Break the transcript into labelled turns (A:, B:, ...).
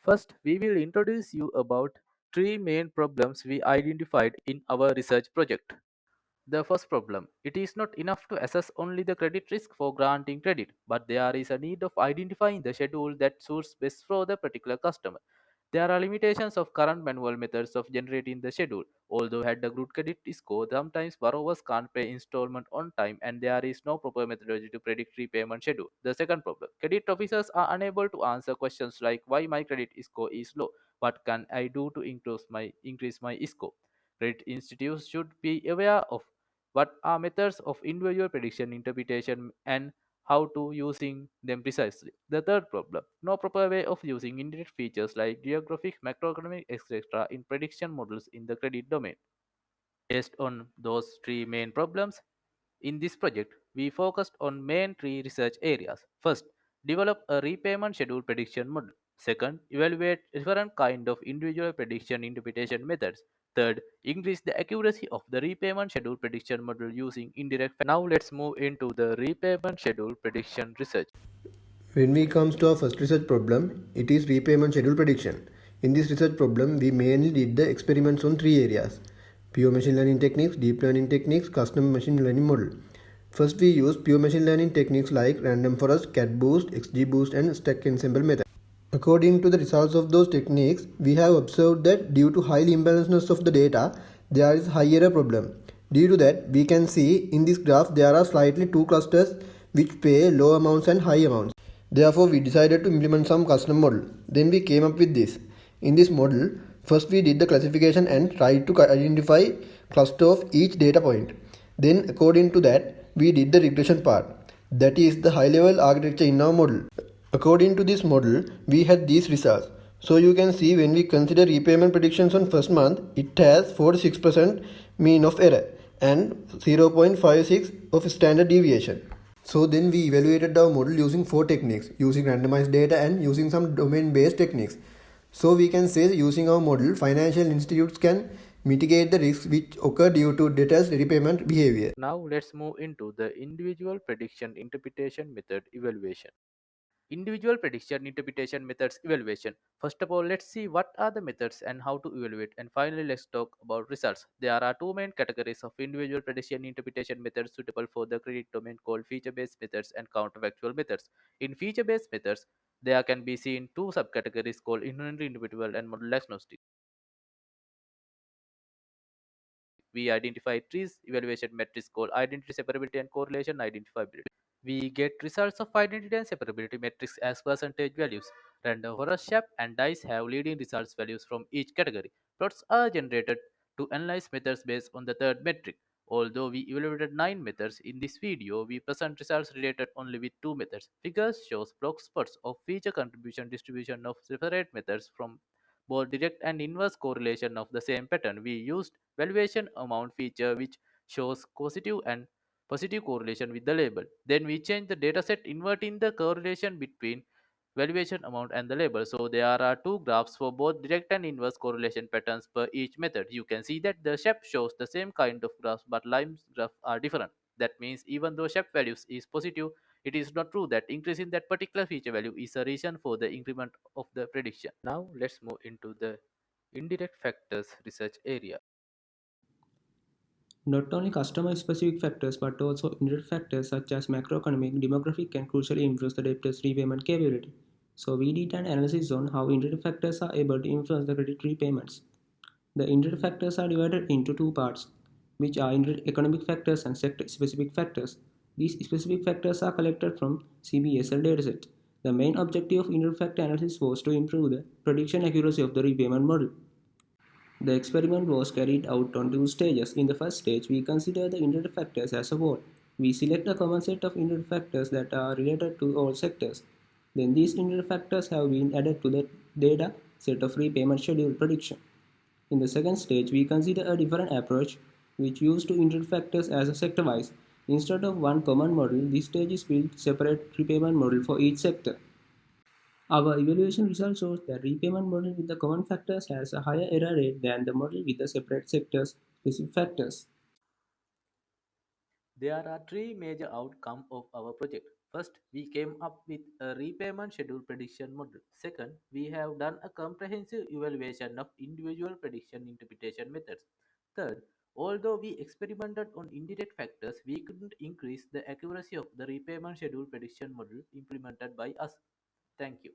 A: First, we will introduce you about three main problems we identified in our research project. The first problem, it is not enough to assess only the credit risk for granting credit, but there is a need of identifying the schedule that suits best for the particular customer. There are limitations of current manual methods of generating the schedule. Although had a good credit score, sometimes borrowers can't pay installment on time and there is no proper methodology to predict repayment schedule. The second problem, credit officers are unable to answer questions like why my credit score is low, what can I do to increase my score. Credit institutes should be aware of what are methods of individual prediction interpretation and how to using them precisely. The third problem, no proper way of using indirect features like geographic, macroeconomic, etc. in prediction models in the credit domain. Based on those three main problems, in this project, we focused on main three research areas. First, develop a repayment schedule prediction model. Second, evaluate different kind of individual prediction interpretation methods. Third, increase the accuracy of the repayment schedule prediction model using indirect. Now let's move into the repayment schedule prediction research.
B: When we comes to our first research problem, it is repayment schedule prediction. In this research problem, we mainly did the experiments on three areas: pure machine learning techniques, deep learning techniques, custom machine learning model. First, we used pure machine learning techniques like random forest, CatBoost, XGBoost, and stack ensemble method. According to the results of those techniques, we have observed that due to high imbalances of the data, there is high error problem. Due to that, we can see in this graph there are slightly two clusters which pay low amounts and high amounts. Therefore, we decided to implement some custom model. Then we came up with this. In this model, first we did the classification and tried to identify cluster of each data point. Then according to that, we did the regression part. That is the high level architecture in our model. According to this model, we had these results. So you can see when we consider repayment predictions on first month, it has 46% mean of error and 0.56 of standard deviation. So then we evaluated our model using four techniques, using randomized data and using some domain-based techniques. So we can say using our model, financial institutes can mitigate the risks which occur due to debtors' repayment behavior.
A: Now let's move into the individual prediction interpretation method evaluation. Individual prediction interpretation methods evaluation. First of all, let's see what are the methods and how to evaluate, and finally let's talk about results. There are two main categories of individual prediction interpretation methods suitable for the credit domain called feature based methods and counterfactual methods. In feature based methods, there can be seen two subcategories called inherently interpretable and model agnostic. We identify three evaluation metrics called identity separability and correlation identifiability. We get results of identity and separability metrics as percentage values. Random forest shape and dice have leading results values from each category. Plots are generated to analyze methods based on the third metric. Although we evaluated 9 methods in this video, we present results related only with 2 methods. Figures shows block spots of feature contribution distribution of separate methods from both direct and inverse correlation of the same pattern. We used valuation amount feature which shows positive and positive correlation with the label. Then we change the dataset inverting the correlation between valuation amount and the label. So there are two graphs for both direct and inverse correlation patterns per each method. You can see that the shape shows the same kind of graphs but lines graphs are different. That means even though shape values is positive, it is not true that increasing that particular feature value is a reason for the increment of the prediction. Now let's move into the indirect factors research area.
C: Not only customer-specific factors but also indirect factors such as macroeconomic, demographic can crucially influence the debtor's repayment capability. So we did an analysis on how indirect factors are able to influence the credit repayments. The indirect factors are divided into two parts, which are indirect economic factors and sector-specific factors. These specific factors are collected from CBSL dataset. The main objective of indirect factor analysis was to improve the prediction accuracy of the repayment model. The experiment was carried out on two stages. In the first stage, we consider the indirect factors as a whole. We select a common set of indirect factors that are related to all sectors. Then these indirect factors have been added to the data set of repayment schedule prediction. In the second stage, we consider a different approach which used two indirect factors as a sector-wise. Instead of one common model, this stage is built separate repayment model for each sector. Our evaluation result shows that repayment model with the common factors has a higher error rate than the model with the separate sectors specific factors.
A: There are three major outcomes of our project. First, we came up with a repayment schedule prediction model. Second, we have done a comprehensive evaluation of individual prediction interpretation methods. Third, although we experimented on indirect factors, we couldn't increase the accuracy of the repayment schedule prediction model implemented by us. Thank you.